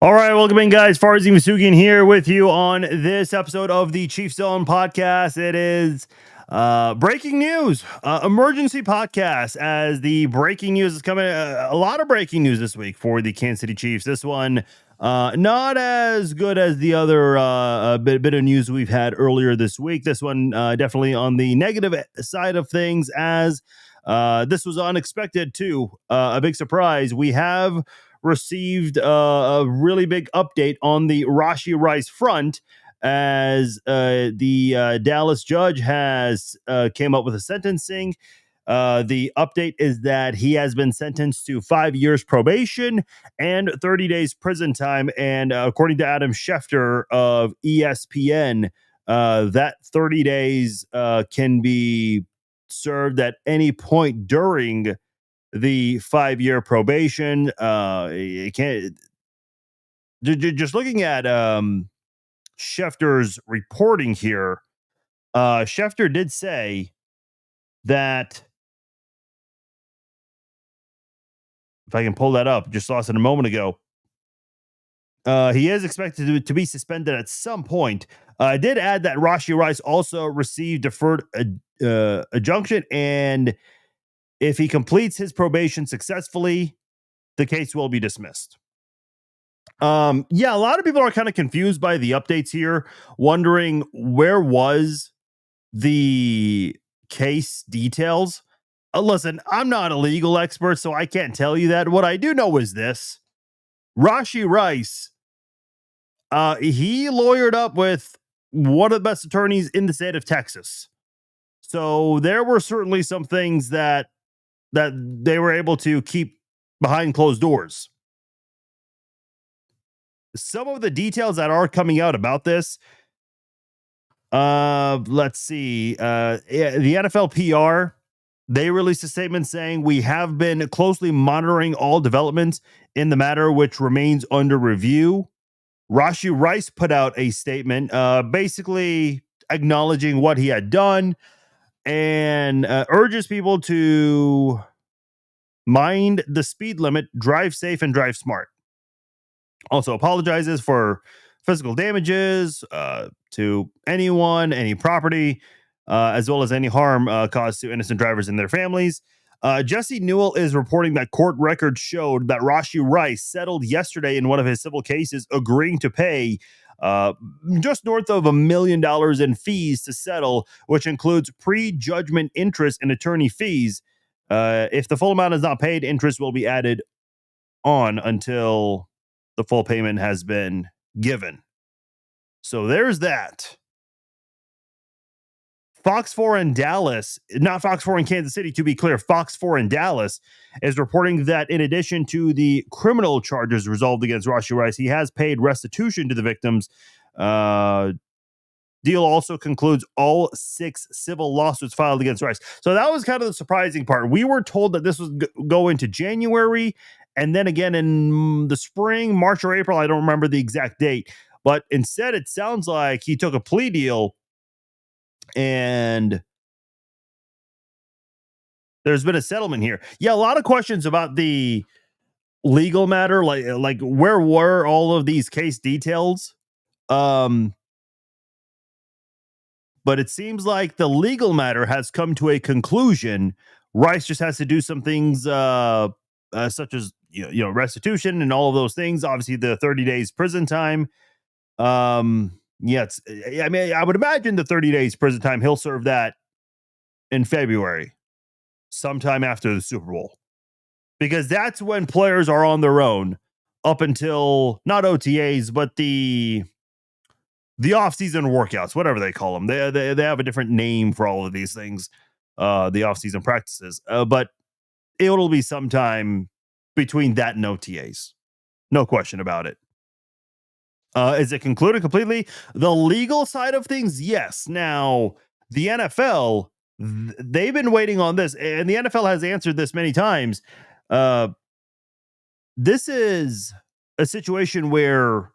All right, welcome in, guys. Farzi Masugian here with you on this episode of the Chiefs Zone podcast. It is breaking news, emergency podcast, as the breaking news is coming. A lot of breaking news this week for the Kansas City Chiefs. This one not as good as the other bit of news we've had earlier this week. This one definitely on the negative side of things, as this was unexpected too. A big surprise. We have received a really big update on the Rashee Rice front, as the Dallas judge has came up with a sentencing. The update is that he has been sentenced to 5 years probation and 30 days prison time. And according to Adam Schefter of ESPN, that 30 days can be served at any point during the 5 year probation. You can't just looking at Schefter's reporting here. Schefter did say that, if I can pull that up, just lost it a moment ago. He is expected to be suspended at some point. I did add that Rashee Rice also received deferred adjunction, and if he completes his probation successfully, the case will be dismissed. Yeah, a lot of people are kind of confused by the updates here, wondering where was the case details. Listen, I'm not a legal expert, so I can't tell you that. What I do know is this: Rashee Rice, he lawyered up with one of the best attorneys in the state of Texas. So there were certainly some things that they were able to keep behind closed doors. Some of the details that are coming out about this, let's see. The NFL PR, they released a statement saying, "We have been closely monitoring all developments in the matter, which remains under review." Rashee Rice put out a statement basically acknowledging what he had done, and urges people to mind the speed limit, drive safe, and drive smart. Also apologizes for physical damages to anyone, any property, as well as any harm caused to innocent drivers and their families. Jesse Newell is reporting that court records showed that Rashee Rice settled yesterday in one of his civil cases, agreeing to pay just north of $1 million in fees to settle, which includes pre-judgment interest and attorney fees. If the full amount is not paid, interest will be added on until the full payment has been given. So there's that. Fox 4 in Dallas, not Fox 4 in Kansas City, to be clear, Fox 4 in Dallas is reporting that in addition to the criminal charges resolved against Rashee Rice, he has paid restitution to the victims. Deal also concludes all 6 civil lawsuits filed against Rice. So that was kind of the surprising part. We were told that this was go into January, and then again in the spring, March or April. I don't remember the exact date, but instead it sounds like he took a plea deal, and there's been a settlement here. Yeah, a lot of questions about the legal matter, like where were all of these case details? But it seems like the legal matter has come to a conclusion. Rice just has to do some things such as restitution and all of those things. Obviously, the 30 days prison time. I mean, I would imagine the 30 days prison time, he'll serve that in February, sometime after the Super Bowl, because that's when players are on their own up until not OTAs, but the off-season workouts, whatever they call them. They have a different name for all of these things, the off-season practices. But it'll be sometime between that and OTAs. No question about it. Is it concluded completely? The legal side of things, yes. Now, the NFL, they've been waiting on this, and the NFL has answered this many times. This is a situation where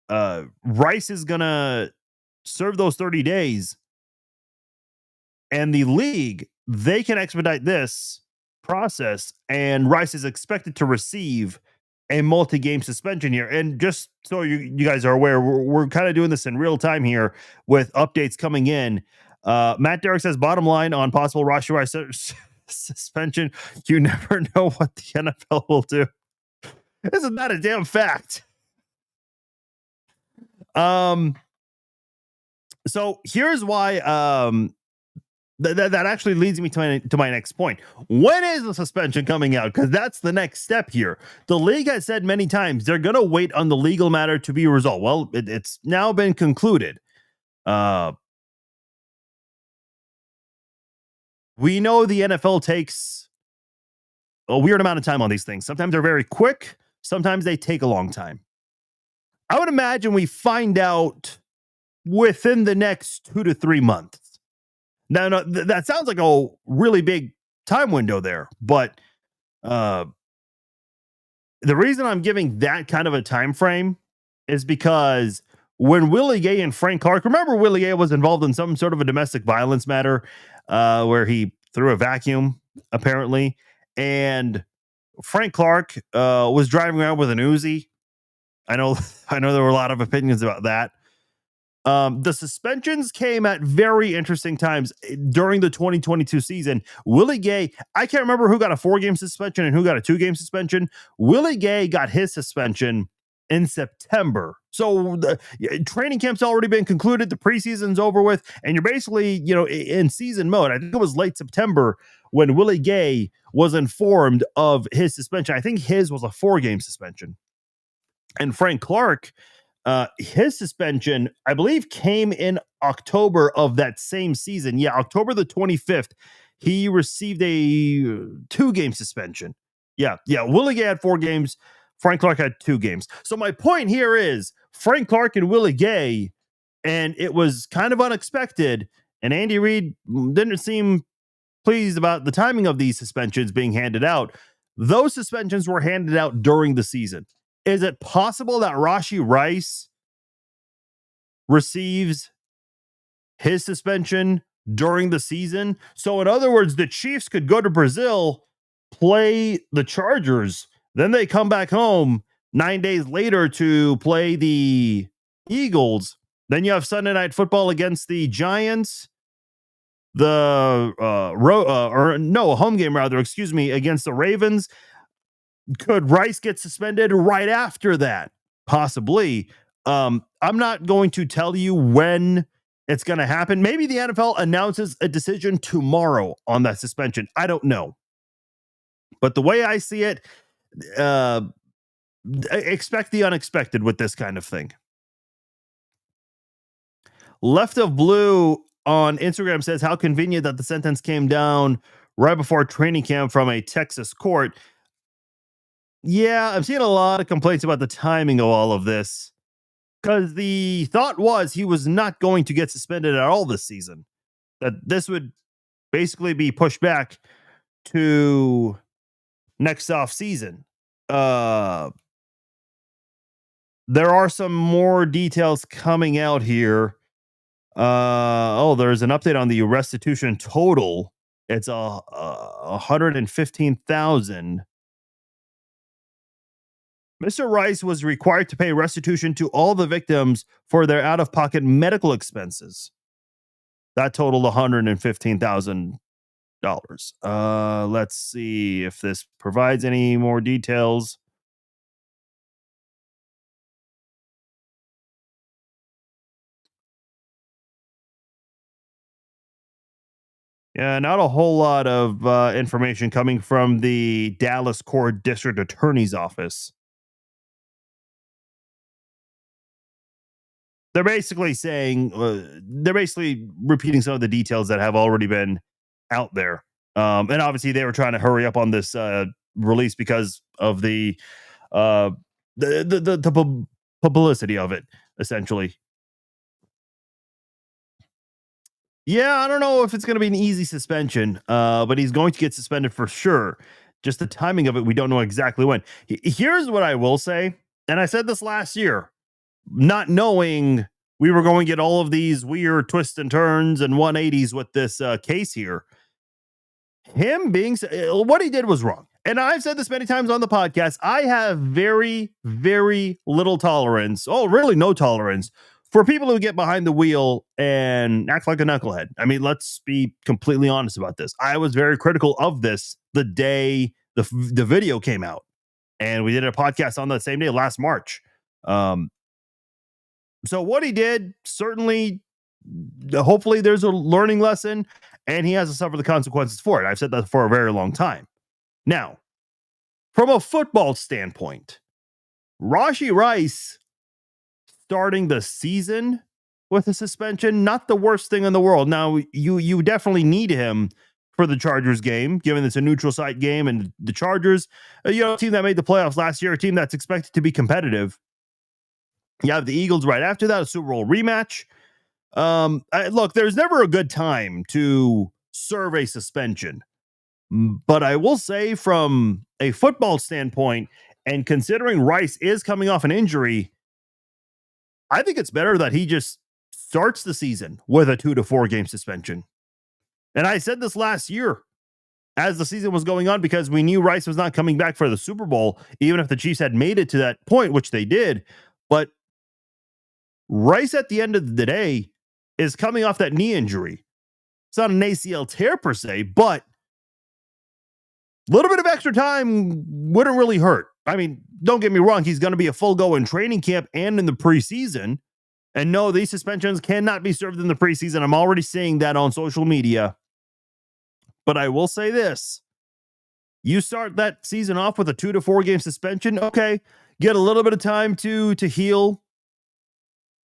Rice is going to serve those 30 days, and the league, they can expedite this process, and Rice is expected to receive a multi-game suspension here. And just so you guys are aware, we're kind of doing this in real time here with updates coming in. Matt Derrick says, bottom line on possible Rashee Rice suspension, you never know what the NFL will do. Isn't that a damn fact? So here's why that actually leads me to my next point. When is the suspension coming out? Because that's the next step here. The league has said many times they're going to wait on the legal matter to be resolved. Well, it's now been concluded. We know the NFL takes a weird amount of time on these things. Sometimes they're very quick. Sometimes they take a long time. I would imagine we find out within the next 2 to 3 months. Now, no, that sounds like a really big time window there, but the reason I'm giving that kind of a time frame is because when Willie Gay and Frank Clark, remember Willie Gay was involved in some sort of a domestic violence matter where he threw a vacuum, apparently, and Frank Clark was driving around with an Uzi. I know there were a lot of opinions about that. The suspensions came at very interesting times during the 2022 season. Willie Gay, I can't remember who got a 4-game suspension and who got a 2-game suspension. Willie Gay got his suspension in September. So the training camp's already been concluded. The preseason's over with. And you're basically, in season mode. I think it was late September when Willie Gay was informed of his suspension. I think his was a 4-game suspension. And Frank Clark, his suspension, I believe, came in October of that same season. Yeah, October the 25th, he received a 2-game suspension. Yeah. Willie Gay had 4 games. Frank Clark had 2 games. So my point here is Frank Clark and Willie Gay, and it was kind of unexpected. And Andy Reid didn't seem pleased about the timing of these suspensions being handed out. Those suspensions were handed out during the season. Is it possible that Rashee Rice receives his suspension during the season? So in other words, the Chiefs could go to Brazil, play the Chargers, then they come back home 9 days later to play the Eagles. Then you have Sunday Night Football against the Giants. The home game rather, against the Ravens. Could Rice get suspended right after that? Possibly. I'm not going to tell you when it's going to happen. Maybe the NFL announces a decision tomorrow on that suspension. I don't know. But the way I see it, expect the unexpected with this kind of thing. Left of Blue on Instagram says, how convenient that the sentence came down right before training camp from a Texas court. Yeah, I'm seeing a lot of complaints about the timing of all of this because the thought was he was not going to get suspended at all this season. That this would basically be pushed back to next off season. There are some more details coming out here. There's an update on the restitution total. It's $115,000. Mr. Rice was required to pay restitution to all the victims for their out-of-pocket medical expenses. That totaled $115,000. Let's see if this provides any more details. Yeah, not a whole lot of information coming from the Dallas Court District Attorney's Office. They're basically saying, they're basically repeating some of the details that have already been out there. And obviously they were trying to hurry up on this release because of the publicity of it, essentially. Yeah, I don't know if it's going to be an easy suspension, but he's going to get suspended for sure. Just the timing of it, we don't know exactly when. Here's what I will say, and I said this last year, not knowing we were going to get all of these weird twists and turns and 180s with this case here. Him being what he did was wrong. And I've said this many times on the podcast, I have very, very little tolerance. Oh, really no tolerance for people who get behind the wheel and act like a knucklehead. I mean, let's be completely honest about this. I was very critical of this the day the video came out. And we did a podcast on that same day, last March. So what he did, certainly, hopefully there's a learning lesson, and he has to suffer the consequences for it. I've said that for a very long time. Now, from a football standpoint, Rashee Rice starting the season with a suspension, not the worst thing in the world. Now, you definitely need him for the Chargers game, given it's a neutral site game, and the Chargers, a team that made the playoffs last year, a team that's expected to be competitive. You have the Eagles right after that, a Super Bowl rematch. Look, there's never a good time to serve a suspension. But I will say, from a football standpoint, and considering Rice is coming off an injury, I think it's better that he just starts the season with a 2 to 4 game suspension. And I said this last year as the season was going on, because we knew Rice was not coming back for the Super Bowl, even if the Chiefs had made it to that point, which they did. But Rice, at the end of the day, is coming off that knee injury. It's not an ACL tear per se, but a little bit of extra time wouldn't really hurt. I mean, don't get me wrong. He's going to be a full go in training camp and in the preseason. And no, these suspensions cannot be served in the preseason. I'm already seeing that on social media. But I will say this. You start that season off with a 2 to 4 game suspension. Okay, get a little bit of time to heal,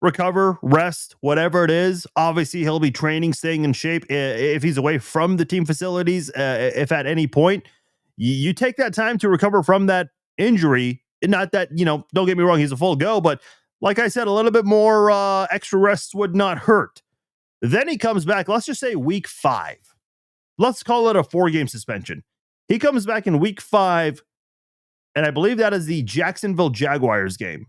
recover, rest, whatever it is. Obviously, he'll be training, staying in shape if he's away from the team facilities. If at any point you take that time to recover from that injury, not that, don't get me wrong, he's a full go, but like I said, a little bit more extra rest would not hurt. Then he comes back, let's just say week 5. Let's call it a 4-game suspension. He comes back in week 5, and I believe that is the Jacksonville Jaguars game.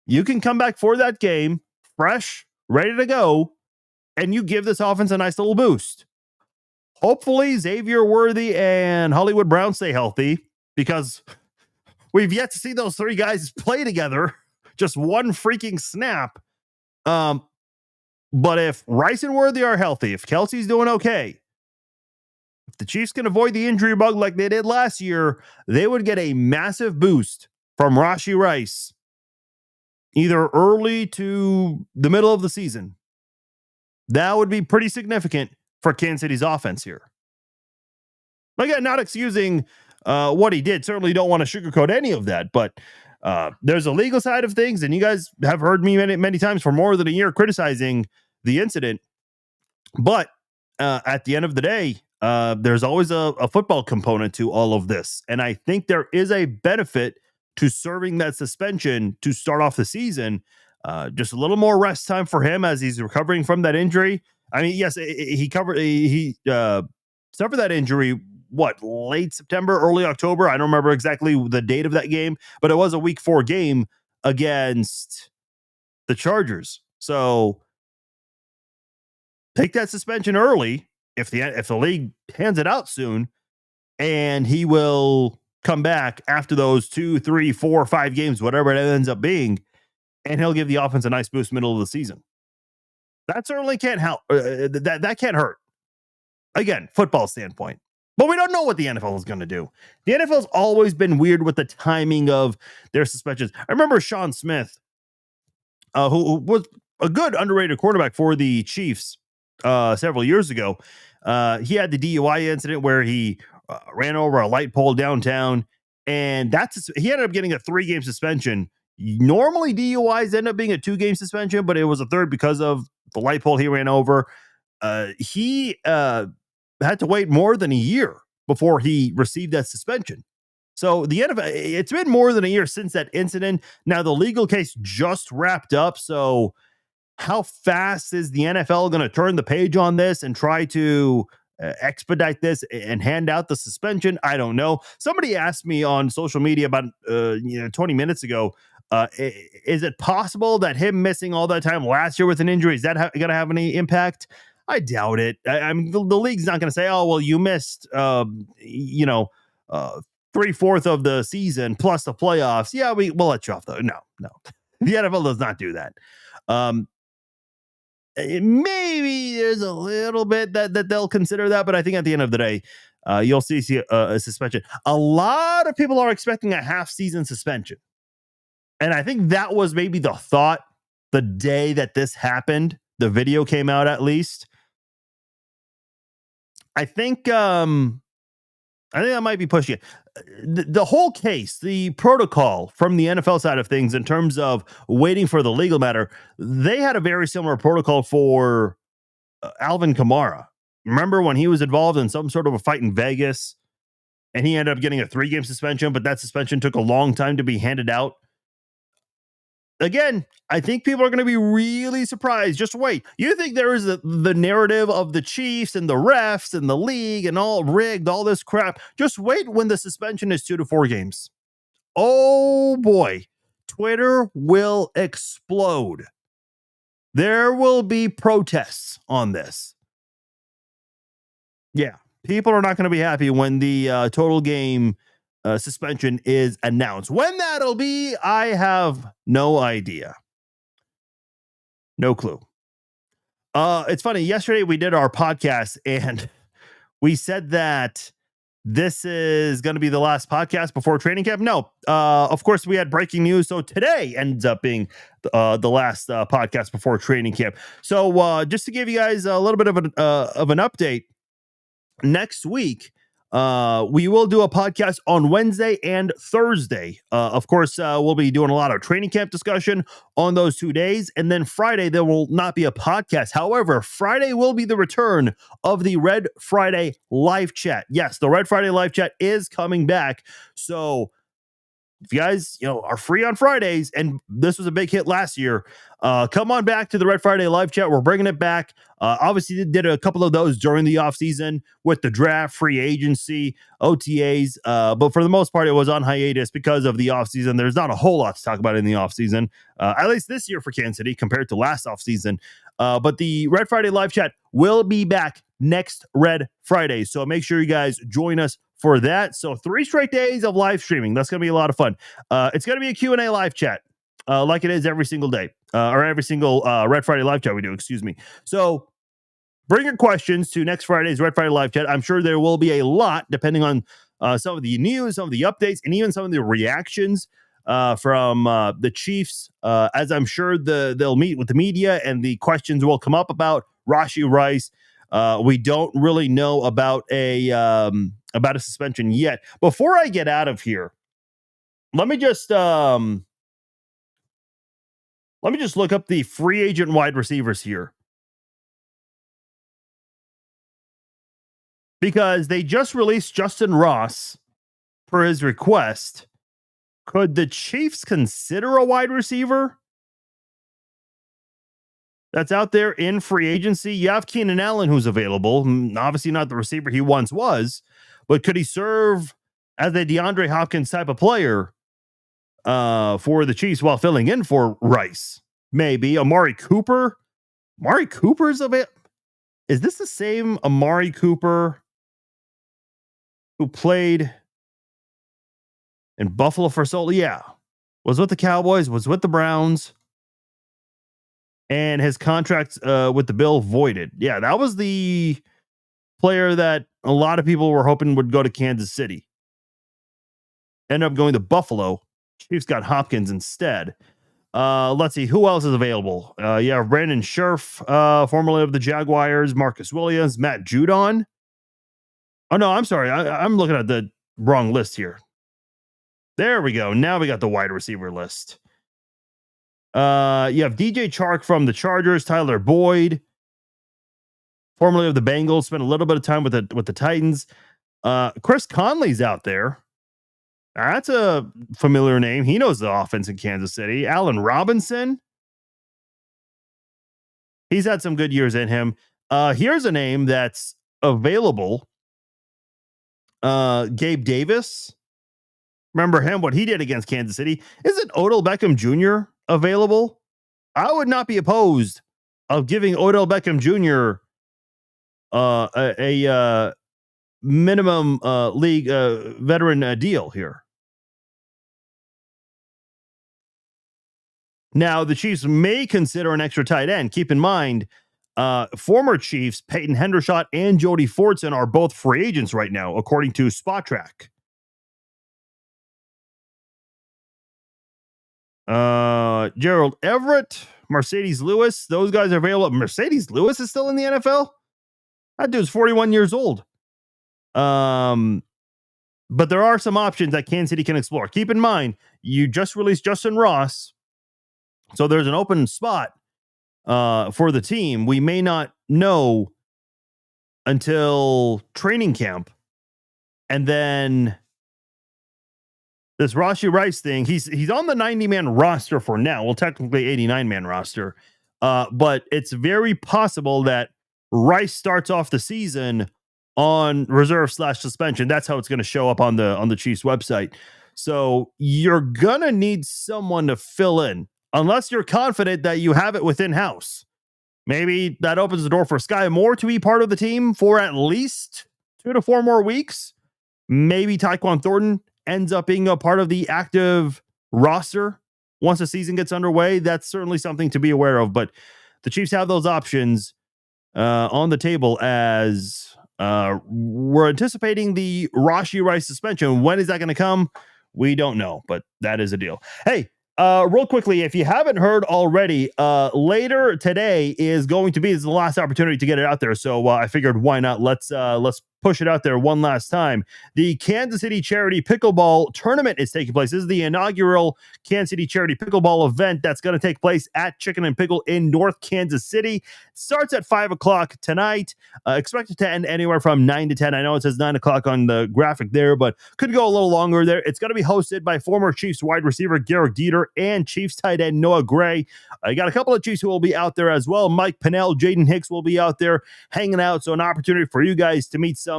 You can come back for that game, fresh, ready to go, and you give this offense a nice little boost. Hopefully, Xavier Worthy and Hollywood Brown stay healthy, because we've yet to see those 3 guys play together. Just one freaking snap. But if Rice and Worthy are healthy, if Kelsey's doing okay, if the Chiefs can avoid the injury bug like they did last year, they would get a massive boost from Rashee Rice, either early to the middle of the season. That would be pretty significant for Kansas City's offense here. Again, not excusing what he did. Certainly don't want to sugarcoat any of that, but there's a legal side of things, and you guys have heard me many times for more than a year criticizing the incident. But at the end of the day, there's always a football component to all of this. And I think there is a benefit to serving that suspension to start off the season. Just a little more rest time for him as he's recovering from that injury. I mean, yes, he suffered that injury, late September, early October. I don't remember exactly the date of that game, but it was a week 4 game against the Chargers. So take that suspension early if the league hands it out soon, and he will come back after those 2, 3, 4, 5 games, whatever it ends up being, and he'll give the offense a nice boost middle of the season. That certainly can't help. That can't hurt. Again, football standpoint. But we don't know what the NFL is going to do. The NFL's always been weird with the timing of their suspensions. I remember Sean Smith, who was a good underrated quarterback for the Chiefs several years ago. He had the DUI incident where he ran over a light pole downtown, and he ended up getting a 3-game suspension. Normally, DUIs end up being a 2-game suspension, but it was a 3rd because of the light pole he ran over. He had to wait more than a year before he received that suspension. So the NFL, it's been more than a year since that incident. Now the legal case just wrapped up. So how fast is the NFL going to turn the page on this and try to expedite this and hand out the suspension? I don't know. Somebody asked me on social media about 20 minutes ago, is it possible that him missing all that time last year with an injury, is that going to have any impact? I doubt it. I mean, the league's not going to say, "Oh, well, you missed, uh, 3/4 of the season plus the playoffs. Yeah, we'll let you off though." No, no, the NFL does not do that. Um, Maybe there's a little bit that they'll consider that, but I think at the end of the day, you'll see a suspension. A lot of people are expecting a half season suspension, and I think that was maybe the thought the day that this happened. The video came out, at least. I think that might be pushing it. The whole case, the protocol from the NFL side of things in terms of waiting for the legal matter, they had a very similar protocol for Alvin Kamara. Remember when he was involved in some sort of a fight in Vegas and he ended up getting a 3-game suspension, but that suspension took a long time to be handed out? Again, I think people are going to be really surprised. Just wait. You think there is the narrative of the Chiefs and the refs and the league and all rigged, all this crap. Just wait when the suspension is 2 to 4 games. Oh boy, Twitter will explode. There will be protests on this. Yeah, people are not going to be happy when the total game suspension is announced. When that'll be, I have no idea. No clue. It's funny. Yesterday we did our podcast and we said that this is going to be the last podcast before training camp. No, of course we had breaking news. So today ends up being the last podcast before training camp. So just to give you guys a little bit of an update, next week we will do a podcast on Wednesday and Thursday. Of course, we'll be doing a lot of training camp discussion on those 2 days. And then Friday, there will not be a podcast. However, Friday will be the return of the Red Friday live chat. Yes, the Red Friday live chat is coming back. So if you guys, are free on Fridays, and this was a big hit last year, come on back to the Red Friday live chat. We're bringing it back. Obviously, did a couple of those during the offseason with the draft, free agency, OTAs. But for the most part, it was on hiatus because of the offseason. There's not a whole lot to talk about in the offseason, at least this year for Kansas City compared to last offseason. But the Red Friday live chat will be back next Red Friday. So make sure you guys join us for that. So 3 straight days of live streaming. That's going to be a lot of fun. It's going to be a Q&A live chat like it is every single day or every single Red Friday live chat we do, excuse me. So bring your questions to next Friday's Red Friday live chat. I'm sure there will be a lot depending on some of the news, some of the updates, and even some of the reactions from the Chiefs, as I'm sure they'll meet with the media and the questions will come up about Rashee Rice. We don't really know about a suspension yet. Before I get out of here, let me just look up the free agent wide receivers here, because they just released Justin Ross per his request. Could the Chiefs consider a wide receiver that's out there in free agency? You have Keenan Allen, who's available. Obviously not the receiver he once was, but could he serve as a DeAndre Hopkins type of player for the Chiefs while filling in for Rice? Maybe. Amari Cooper. Amari Cooper's available. Is this the same Amari Cooper who played in Buffalo for so long? Yeah. Was with the Cowboys, was with the Browns, and his contract with the Bill voided. Yeah, that was the player that a lot of people were hoping would go to Kansas City. Ended up going to Buffalo. Chiefs got Hopkins instead. Let's see who else is available. Brandon Scherf, formerly of the Jaguars, Marcus Williams, Matt Judon. Oh no, I'm sorry. I'm looking at the wrong list here. There we go. Now we got the wide receiver list. You have DJ Chark from the Chargers, Tyler Boyd, formerly of the Bengals, spent a little bit of time with the Titans. Chris Conley's out there. That's a familiar name. He knows the offense in Kansas City. Allen Robinson. He's had some good years in him. Here's a name that's available. Gabe Davis. Remember him, what he did against Kansas City. Isn't Odell Beckham Jr. available? I would not be opposed of giving Odell Beckham Jr. a minimum league veteran deal here. Now, the Chiefs may consider an extra tight end. Keep in mind, former Chiefs Peyton Hendershot and Jody Fortson are both free agents right now, according to Spot Track. Gerald Everett, Mercedes Lewis, those guys are available. Mercedes Lewis is still in the NFL? That dude's 41 years old. But there are some options that Kansas City can explore. Keep in mind, you just released Justin Ross, so there's an open spot for the team. We may not know until training camp. And then this Rashee Rice thing, he's on the 90-man roster for now. Well, technically 89-man roster. But it's very possible that Rice starts off the season on reserve/suspension. That's how it's going to show up on the Chiefs website. So you're going to need someone to fill in unless you're confident that you have it within house. Maybe that opens the door for Sky Moore to be part of the team for at least 2 to 4 more weeks. Maybe Tyquan Thornton ends up being a part of the active roster once the season gets underway. That's certainly something to be aware of. But the Chiefs have those options on the table as we're anticipating the Rashee Rice suspension. When is that going to come? We don't know, but that is a deal. Hey, real quickly, if you haven't heard already, later today is going to be the last opportunity to get it out there. So I figured, why not? Let's push it out there one last time. The Kansas City Charity Pickleball Tournament is taking place. This is the inaugural Kansas City Charity Pickleball event that's going to take place at Chicken and Pickle in North Kansas City. Starts at 5 o'clock tonight. Expected to end anywhere from 9 to 10. I know it says 9 o'clock on the graphic there, but could go a little longer there. It's going to be hosted by former Chiefs wide receiver Garrett Dieter and Chiefs tight end Noah Gray. You got a couple of Chiefs who will be out there as well. Mike Pinnell, Jaden Hicks will be out there hanging out. So an opportunity for you guys to meet some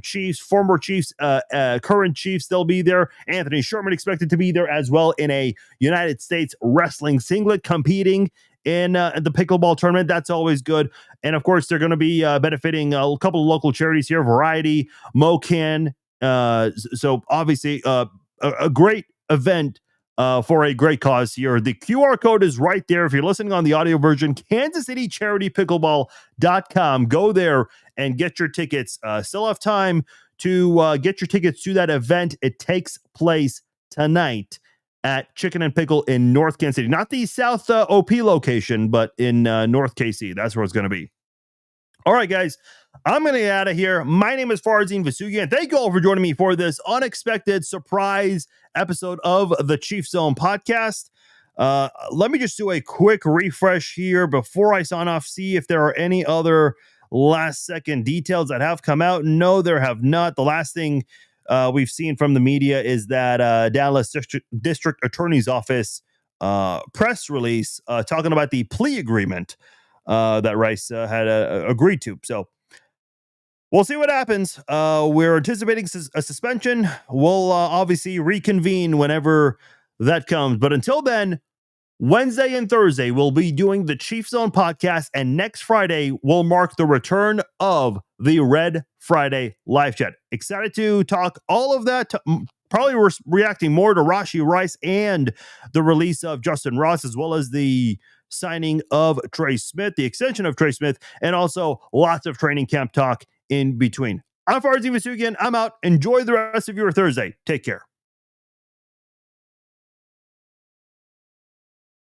Chiefs, former Chiefs, current Chiefs. They'll be there. Anthony Sherman expected to be there as well in a United States wrestling singlet competing in the pickleball tournament. That's always good. And of course, they're going to be benefiting a couple of local charities here, Variety, MoCan. So obviously a great event for a great cause here. The QR code is right there. If you're listening on the audio version, kansascitycharitypickleball.com. Go there and get your tickets. Still have time to get your tickets to that event. It takes place tonight at Chicken and Pickle in North Kansas City. Not the South OP location, but in North KC. That's where it's going to be. All right, guys, I'm going to get out of here. My name is Farzin Vasugian. Thank you all for joining me for this unexpected surprise episode of the Chief Zone podcast. Let me just do a quick refresh here before I sign off, see if there are any other last-second details that have come out. No, there have not. The last thing we've seen from the media is that Dallas District Attorney's Office press release talking about the plea agreement that Rice had agreed to. So we'll see what happens. We're anticipating a suspension. We'll obviously reconvene whenever that comes. But until then, Wednesday and Thursday, we'll be doing the Chief Zone podcast. And next Friday will mark the return of the Red Friday live chat. Excited to talk all of that. Probably reacting more to Rashee Rice and the release of Justin Ross, as well as the signing of Trey Smith, the extension of Trey Smith, and also lots of training camp talk in between. I'm Farzin Vasugian. I'm out. Enjoy the rest of your Thursday. Take care.